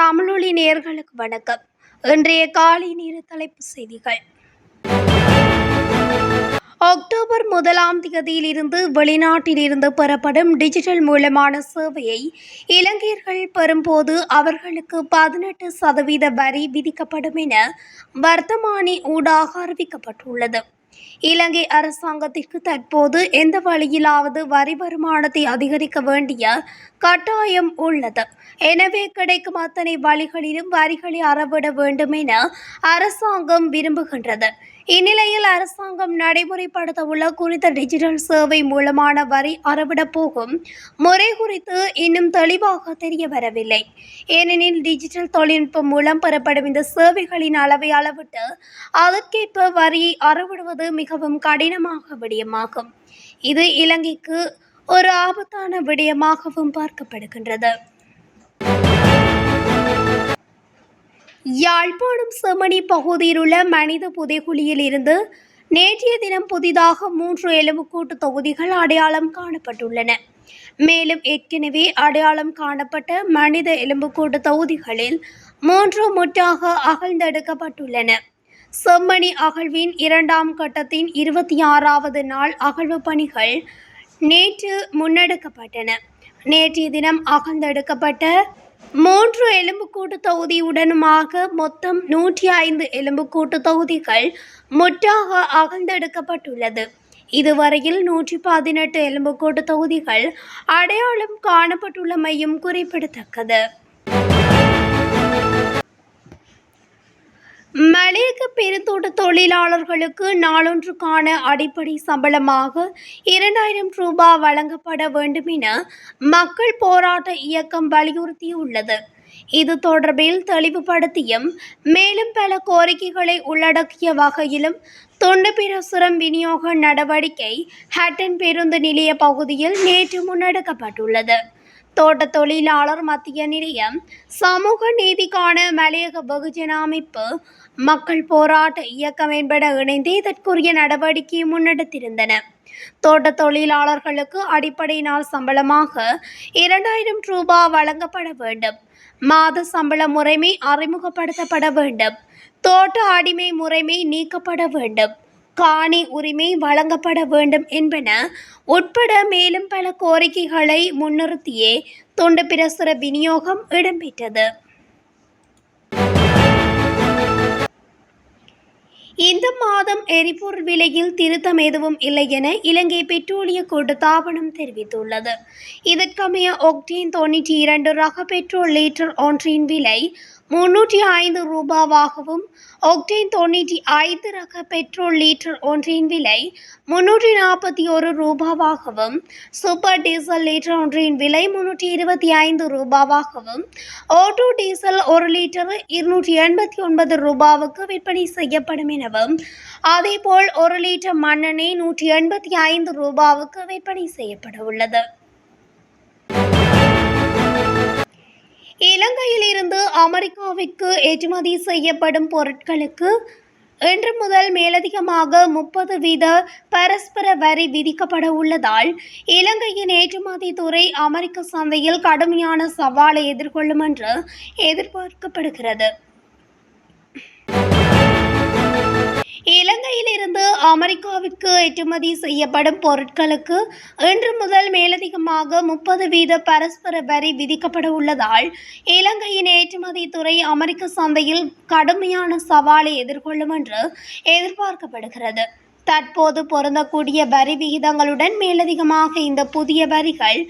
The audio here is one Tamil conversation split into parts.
தமிழொலி நேயர்களுக்கு வணக்கம். இன்றைய காலை நேர தலைப்புச் செய்திகள். அக்டோபர் 1 இருந்து வெளிநாட்டில் இருந்து பெறப்படும் டிஜிட்டல் மூலமான சேவையை இலங்கையர்கள் பெறும்போது அவர்களுக்கு 18% வரி விதிக்கப்படும் என வர்த்தமானி ஊடாக அறிவிக்கப்பட்டுள்ளது. இலங்கை அரசாங்கத்திற்கு தற்போது எந்த வழியிலாவது வரி வருமானத்தை அதிகரிக்க வேண்டிய கட்டாயம் உள்ளது. எனவே கிடைக்கும் அத்தனை வழிகளிலும் வரிகளை அறவிட வேண்டும் என அரசாங்கம் விரும்புகின்றது. இந்நிலையில் அரசாங்கம் நடைமுறைப்படுத்த உள்ள குறித்த டிஜிட்டல் சேவை மூலமான வரி அறவிடப் போகும் முறை குறித்து இன்னும் தெளிவாக தெரிய வரவில்லை. ஏனெனில் டிஜிட்டல் தொழில்நுட்பம் மூலம் பெறப்படும் இந்த சேவைகளின் அளவை அளவிட்டு அதற்கேற்ப வரியை அறவிடுவது மிகவும் கடினமாக விடயமாகும். இது இலங்கைக்கு ஒரு ஆபத்தான விடயமாகவும் பார்க்கப்படுகின்றது. யாழ்ப்பாணம் செம்மணி பகுதியில் உள்ள மனித புதைகுழியில் இருந்து நேற்றைய தினம் புதிதாக 3 எலும்புக்கூட்டு தொகுதிகள் அடையாளம் காணப்பட்டுள்ளன. மேலும் ஏற்கனவே அடையாளம் காணப்பட்ட மனித எலும்புக்கூட்டு தொகுதிகளில் 3 முற்றாக அகழ்ந்தெடுக்கப்பட்டுள்ளன. செம்மணி அகழ்வின் 2ஆம் கட்டத்தின் 26வது நாள் அகழ்வு பணிகள் நேற்று முன்னெடுக்கப்பட்டன. நேற்றைய தினம் அகழ்ந்தெடுக்கப்பட்ட 3 எலும்புக்கூட்டு தொகுதியுடனுமாக மொத்தம் 105 எலும்புக்கூட்டு தொகுதிகள் முற்றாக அகழ்ந்தெடுக்கப்பட்டுள்ளது. இதுவரையில் 118 எலும்புக்கூட்டு தொகுதிகள் அடையாளம் காணப்பட்டுள்ளமையும் குறிப்பிடத்தக்கது. மலையக பெருந்தோட்ட தொழிலாளர்களுக்கு நாளொன்றுக்கான அடிப்படை சம்பளமாக 2000 ரூபாய் வழங்கப்பட வேண்டும் என மக்கள் போராட்ட இயக்கம் வலியுறுத்தியுள்ளது. இது தொடர்பில் தெளிவுபடுத்தியும் மேலும் பல கோரிக்கைகளை உள்ளடக்கிய வகையிலும் துண்டு பிரசுரம் விநியோக நடவடிக்கை ஹட்டன் பேருந்து நிலைய பகுதியில் நேற்று முன்னெடுக்கப்பட்டுள்ளது. தோட்ட தொழிலாளர் மத்திய நிலையம், சமூக நீதிக்கான மலையக வெகுஜன அமைப்பு, மக்கள் போராட்ட இயக்கம் என்பன இணைந்து இதற்குரிய நடவடிக்கையை முன்னெடுத்திருந்தன. தோட்ட தொழிலாளர்களுக்கு அடிப்படை நாள் சம்பளமாக 2000 ரூபாய் வழங்கப்பட வேண்டும். மாத சம்பள முறைமை அறிமுகப்படுத்தப்பட வேண்டும். தோட்ட அடிமை முறைமை நீக்கப்பட வேண்டும். காணி உரிமை வழங்கப்பட வேண்டும் என்பன உட்பட மேலும் பல கோரிக்கைகளை முன்னிறுத்தியே துண்டு பிரசுர விநியோகம் இடம்பெற்றது. இந்த மாதம் எரிபொருள் விலையில் திருத்தம் எதுவும் இல்லை என இலங்கை பெட்ரோலிய கூட்டுத்தாபனம் தெரிவித்துள்ளது. இதற்கமைய ஒக்டேன் 92 ரக பெட்ரோல் லிட்டர் ஒன்றின் விலை 305 ரூபாவாகவும், ஒக்டேன் 95 ரக பெட்ரோல் லிட்டர் ஒன்றின் விலை 341 ரூபாவாகவும், சூப்பர் டீசல் லிட்டர் ஒன்றின் விலை 325 ரூபாவாகவும், ஓட்டோ டீசல் 1 லிட்டர் 289 ரூபாவுக்கு விற்பனை செய்யப்படும் எனவும், அதேபோல் 1 லிட்டர் மண்ணெண்ணெய் 185 ரூபாவுக்கு விற்பனை செய்யப்பட உள்ளது. இலங்கையில் இருந்து அமெரிக்காவிற்கு ஏற்றுமதி செய்யப்படும் பொருட்களுக்கு இன்று முதல் மேலதிகமாக 30% பரஸ்பர வரி விதிக்கப்பட உள்ளதால் இலங்கையின் ஏற்றுமதி துறை அமெரிக்க சந்தையில் கடுமையான சவாலை எதிர்கொள்ளும் என்று எதிர்பார்க்கப்படுகிறது. இலங்கையில் இருந்து அமெரிக்காவிற்கு ஏற்றுமதி செய்யப்படும் பொருட்களுக்கு இன்று முதல் மேலதிகமாக 30% பரஸ்பர வரி விதிக்கப்பட உள்ளதால் இலங்கையின் ஏற்றுமதி துறை அமெரிக்க சந்தையில் கடுமையான சவாலை எதிர்கொள்ளும் என்று எதிர்பார்க்கப்படுகிறது. தற்போது பொருந்தக்கூடிய வரி விகிதங்களுடன் மேலதிகமாக இந்த புதிய வரிகள்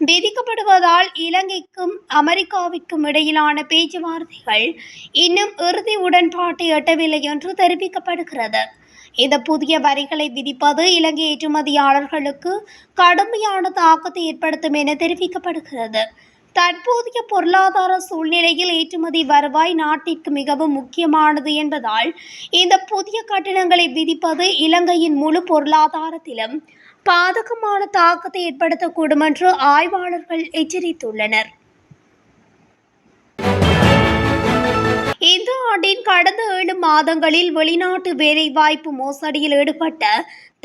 விதிக்கப்படுவதால் இலங்கைக்கும் அமெரிக்காவிற்கும் இடையிலான பேச்சுவார்த்தைகள் இன்னும் இறுதி உடன்பாட்டை எட்டவில்லை என்று தெரிவிக்கப்படுகிறது. இந்த புதிய வரிகளை விதிப்பது இலங்கை ஏற்றுமதியாளர்களுக்கு கடுமையான தாக்கத்தை ஏற்படுத்தும் என தெரிவிக்கப்படுகிறது. தற்போதைய பொருளாதார சூழ்நிலையில் ஏற்றுமதி வருவாய் நாட்டிற்கு மிகவும் முக்கியமானது என்பதால் இந்த புதிய கட்டணங்களை விதிப்பது இலங்கையின் முழு பொருளாதாரத்திலும் பாதகமான தாக்கத்தை ஏற்படுத்தக்கூடும் என்று ஆய்வாளர்கள் எச்சரித்துள்ளனர். இந்த ஆண்டின் கடந்த 7 மாதங்களில் வெளிநாட்டு வேலைவாய்ப்பு மோசடியில் ஈடுபட்ட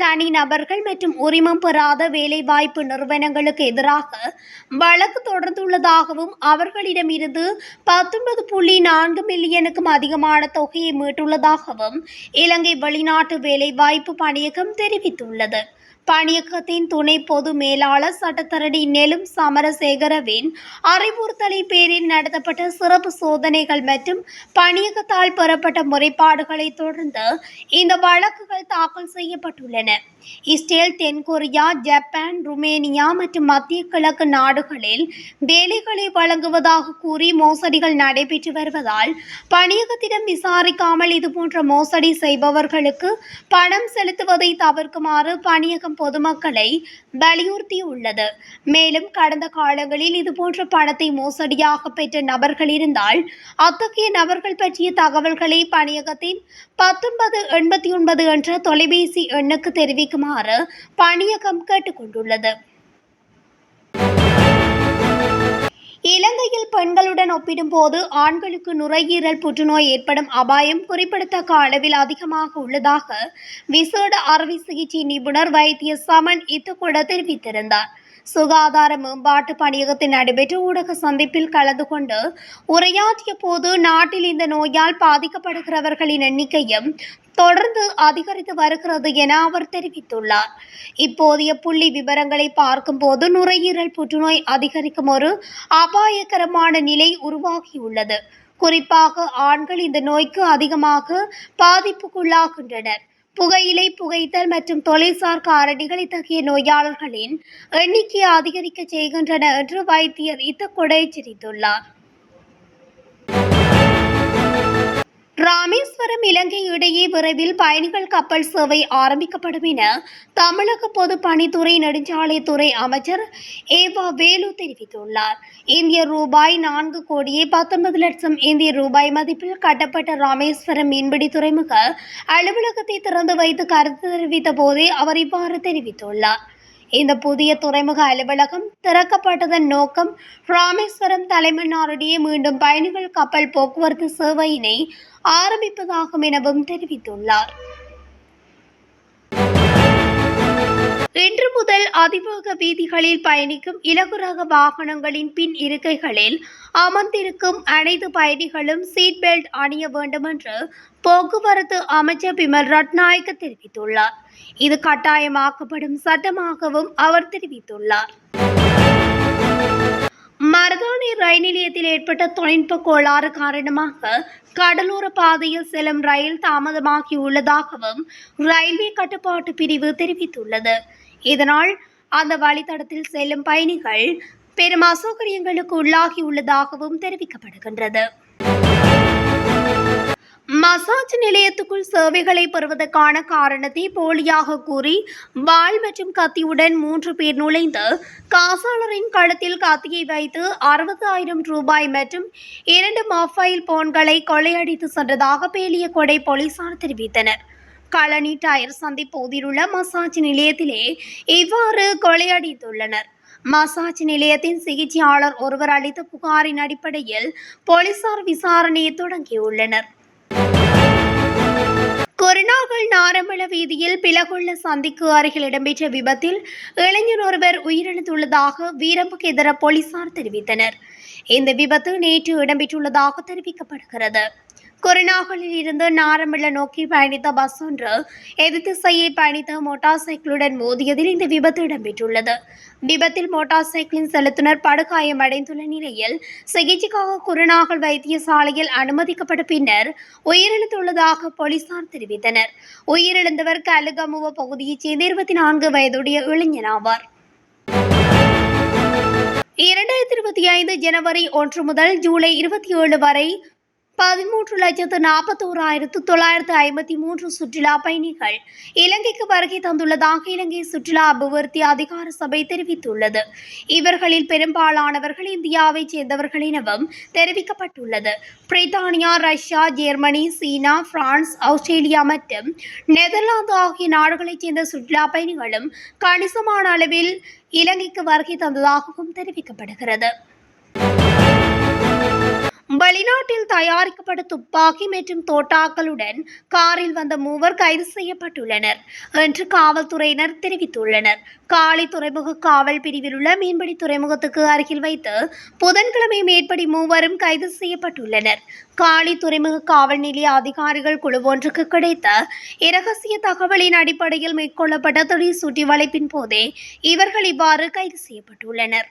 தனிநபர்கள் மற்றும் உரிமம் பெறாத வேலைவாய்ப்பு நிறுவனங்களுக்கு எதிராக வழக்கு தொடர்ந்துள்ளதாகவும் அவர்களிடமிருந்து 19.4 மில்லியனுக்கும் அதிகமான தொகையை மீட்டுள்ளதாகவும் இலங்கை வெளிநாட்டு வேலைவாய்ப்பு பணியகம் தெரிவித்துள்ளது. பணியகத்தின் துணை பொது மேலாளர் சட்டத்தரணி நெலும் சமரசேகரவின் அறிவுறுத்தலின் பேரில் நடத்தப்பட்ட சிறப்பு சோதனைகள் மற்றும் பணியகத்தால் பெறப்பட்ட முறைப்பாடுகளை தொடர்ந்து இந்த வழக்குகள் தாக்கல் செய்யப்பட்டுள்ளன. இஸ்ரேல், தென்கொரியா, ஜப்பான், ருமேனியா மற்றும் மத்திய கிழக்கு நாடுகளில் வேலைகளை வழங்குவதாக கூறி மோசடிகள் நடைபெற்று வருவதால் பணியகத்திடம் விசாரிக்காமல் இதுபோன்ற மோசடி செய்பவர்களுக்கு பணம் செலுத்துவதை தவிர்க்குமாறு பணியகம் பொதுமக்களை வலியுறுத்தியுள்ளது. மேலும் கடந்த காலங்களில் இதுபோன்ற பணத்தை மோசடியாக பெற்ற நபர்கள் இருந்தால் அத்தகைய நபர்கள் பற்றிய தகவல்களை பணியகத்தின் 1989 என்ற தொலைபேசி எண்ணுக்கு தெரிவிக்குமாறு பணியகம் கேட்டுக்கொண்டுள்ளது. இலங்கையில் பெண்களுடன் ஒப்பிடும்போது ஆண்களுக்கு நுரையீரல் புற்றுநோய் ஏற்படும் அபாயம் குறிப்பிடத்தக்க அளவில் அதிகமாக உள்ளதாக விசேட அறுவை சிகிச்சை நிபுணர் வைத்திய சமன் இத்துக்கூட தெரிவித்திருந்தார். சுகாதார மேம்பாட்டு பணியகத்தில் நடைபெற்ற ஊடக சந்திப்பில் கலந்து கொண்டு உரையாற்றிய போது நாட்டில் இந்த நோயால் பாதிக்கப்படுகிறவர்களின் எண்ணிக்கையும் தொடர்ந்து அதிகரித்து வருகிறது என அவர் தெரிவித்துள்ளார். இப்போதைய புள்ளி விவரங்களை பார்க்கும்போது நுரையீரல் புற்றுநோய் அதிகரிக்கும் ஒரு அபாயகரமான நிலை உருவாகியுள்ளது. குறிப்பாக ஆண்கள் இந்த நோய்க்கு அதிகமாக பாதிப்புக்குள்ளாகின்றனர். புகையிலை புகைத்தல் மற்றும் தொழில்சார் காரணிகள் இத்தகைய நோயாளர்களின் எண்ணிக்கையை அதிகரிக்க செய்கின்றன என்று வைத்தியர் இத்துக்கூட எச்சரித்துள்ளார். ராமேஸ்வரம் இலங்கை இடையே விரைவில் பயணிகள் கப்பல் சேவை ஆரம்பிக்கப்படும் என தமிழக பொதுப்பணித்துறை நெடுஞ்சாலைத்துறை அமைச்சர் ஏவா வேலு தெரிவித்துள்ளார். இந்திய ரூபாய் 4,19,00,000 இந்திய ரூபாய் மதிப்பில் கட்டப்பட்ட ராமேஸ்வரம் மீன்பிடி துறைமுக அலுவலகத்தை திறந்து வைத்து கருத்து தெரிவித்த போதே அவர் இவ்வாறு தெரிவித்துள்ளார். இந்த புதிய துறைமுக அலுவலகம் திறக்கப்பட்டதன் நோக்கம் ராமேஸ்வரம் தலைமன்னாரிடையே மீண்டும் பயணிகள் கப்பல் போக்குவரத்து சேவையினை ஆரம்பிப்பதாகும் எனவும் தெரிவித்துள்ளார். இன்று முதல் அதிவேக வீதிகளில் பயணிக்கும் இலகு ரக வாகனங்களின் பின் இருக்கைகளில் அமர்ந்திருக்கும் அனைத்து பயணிகளும் சீட் பெல்ட் அணிய வேண்டும் என்று போக்குவரத்து அமைச்சர் பிமல் ரட்நாயக்க தெரிவித்துள்ளார். இது கட்டாயமாக்கப்படும் சட்டமாகவும் அவர் தெரிவித்துள்ளார். மருதாணி ரயில் நிலையத்தில் ஏற்பட்ட தொழில்நுட்ப கோளாறு காரணமாக கடலோர பாதையில் செல்லும் ரயில் தாமதமாகியுள்ளதாகவும் ரயில்வே கட்டுப்பாட்டு பிரிவு தெரிவித்துள்ளது. இதனால் அந்த வழித்தடத்தில் செல்லும் பயணிகள் பெரும் அசௌகரியங்களுக்கு உள்ளாகியுள்ளதாகவும் தெரிவிக்கப்படுகின்றது. மசாஜ் நிலையத்துக்குள் சேவைகளை பெறுவதற்கான காரணத்தை போலியாக கூறி வாள் மற்றும் கத்தியுடன் 3 பேர் நுழைந்து காசாளரின் கழுத்தில் கத்தியை வைத்து 60,000 ரூபாய் மற்றும் 2 மொபைல் போன்களை கொள்ளையடித்து சென்றதாக பேலியகொடை போலீசார் தெரிவித்தனர். களனி டயர் சந்தை பகுதியிலுள்ள மசாஜ் நிலையத்திலே இவ்வாறு கொள்ளையடித்துள்ளனர். மசாஜ் நிலையத்தின் சிகிச்சையாளர் ஒருவர் அளித்த புகாரின் அடிப்படையில் போலீசார் விசாரணையை தொடங்கியுள்ளனர். கொரோனாவில் நாரமல வீதியில் பிளகுள்ள சந்திக்கு அருகில் இடம்பெற்ற விபத்தில் இளைஞர் ஒருவர் உயிரிழந்துள்ளதாக வீரம்புகெதர போலீசார் தெரிவித்தனர். இந்த விபத்து நேற்று இடம்பெற்றுள்ளதாக தெரிவிக்கப்படுகிறது. கொரோனாவில் இருந்து நாரமல நோக்கி பயணித்த பஸ் ஒன்று எதிர்திசையை பயணித்த மோட்டார் சைக்கிளுடன் மோதியதில் இந்த விபத்து இடம்பெற்றுள்ளது. விபத்தில் மோட்டார் சைக்கிளின் செலுத்துனர் படுகாயமடைந்துள்ள நிலையில் சிகிச்சைக்காக குருநாகல் வைத்தியசாலையில் அனுமதிக்கப்பட்ட பின்னர் உயிரிழந்துள்ளதாக போலீசார் தெரிவித்தனர். உயிரிழந்தவர் கலுகமுவ பகுதியைச் சேர்ந்த 24 வயதுடைய இளைஞர் ஆவார். 2025 ஜனவரி 1 முதல் ஜூலை 27 வரை 13,41,953 சுற்றுலா பயணிகள் இலங்கைக்கு வருகை தந்துள்ளதாக இலங்கை சுற்றுலா அபிவிருத்தி அதிகார சபை தெரிவித்துள்ளது. இவர்களில் பெரும்பாலானவர்கள் இந்தியாவைச் சேர்ந்தவர்கள் எனவும் தெரிவிக்கப்பட்டுள்ளது. பிரித்தானியா, ரஷ்யா, ஜெர்மனி, சீனா, பிரான்ஸ், ஆஸ்திரேலியா மற்றும் நெதர்லாந்து ஆகிய நாடுகளைச் சேர்ந்த சுற்றுலா பயணிகளும் கணிசமான அளவில் இலங்கைக்கு வருகை தந்ததாகவும் தெரிவிக்கப்படுகிறது. வெளிநாட்டில் தயாரிக்கப்பட்ட துப்பாக்கி மற்றும் தோட்டாக்களுடன் காரில் வந்த மூவர் கைது செய்யப்பட்டுள்ளனர் என்று காவல்துறையினர் தெரிவித்துள்ளனர். காலி துறைமுக காவல் பிரிவில் உள்ள மீன்பிடி துறைமுகத்துக்கு அருகில் வைத்து புதன்கிழமை மேற்படி மூவரும் கைது செய்யப்பட்டுள்ளனர். காலி துறைமுக காவல் நிலைய அதிகாரிகள் குழு ஒன்றுக்கு கிடைத்த இரகசிய தகவலின் அடிப்படையில் மேற்கொள்ளப்பட்ட திடீர் சுற்றி வளைப்பின் போதே இவர்கள் இவ்வாறு கைது செய்யப்பட்டுள்ளனர்.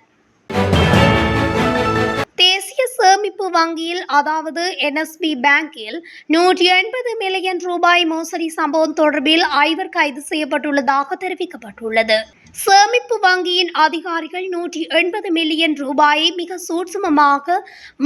தேசிய சேமிப்பு வங்கியில் அதாவது NSB பேங்கில் 180 மில்லியன் ரூபாய் மோசடி சம்பவம் தொடர்பில் 5 கைது செய்யப்பட்டுள்ளதாக தெரிவிக்கப்பட்டுள்ளது. சேமிப்பு வங்கியின் அதிகாரிகள் 180 மில்லியன் ரூபாயை மிக சூட்சுமமாக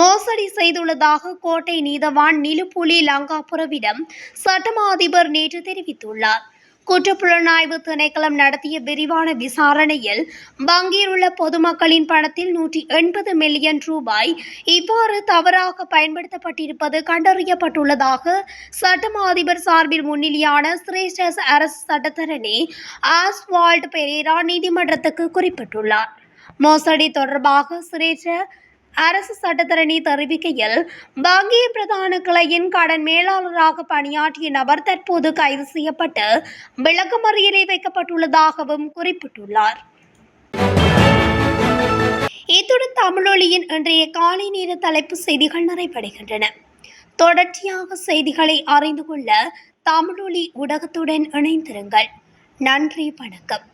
மோசடி செய்துள்ளதாக கோட்டை நீதவான் நிலுப்புலி லங்காபுரவிடம் சட்டமா அதிபர் நேற்று தெரிவித்துள்ளார். குற்றப்புலனாய்வு திணைக்களம் நடத்திய விரிவான விசாரணையில் வங்கியில் உள்ள பொதுமக்களின் பணத்தில் 180 மில்லியன் ரூபாய் இவ்வாறு தவறாக பயன்படுத்தப்பட்டிருப்பது கண்டறியப்பட்டுள்ளதாக சட்டமா அதிபர் சார்பில் முன்னிலையான சிரேஷ்ட அரசு சட்டத்தரணி ஆஸ்வால்ட் பெரேரா நீதிமன்றத்துக்கு குறிப்பிட்டுள்ளார். மோசடி தொடர்பாக சிரேஷ்ட அரசு சட்டத்தரணி தெரிவிக்கையில் வங்கியின் பிரதான கிளையின் கடன் மேலாளராக பணியாற்றிய நபர் தற்போது கைது செய்யப்பட்டு விளக்கமறியலில் வைக்கப்பட்டுள்ளதாகவும் குறிப்பிட்டுள்ளார். இத்துடன் தமிழொலியின் இன்றைய காலை நேர தலைப்பு செய்திகள் நிறைவடைகின்றன. தொடர்ச்சியாக செய்திகளை அறிந்து கொள்ள தமிழொலி ஊடகத்துடன் இணைந்திருங்கள். நன்றி, வணக்கம்.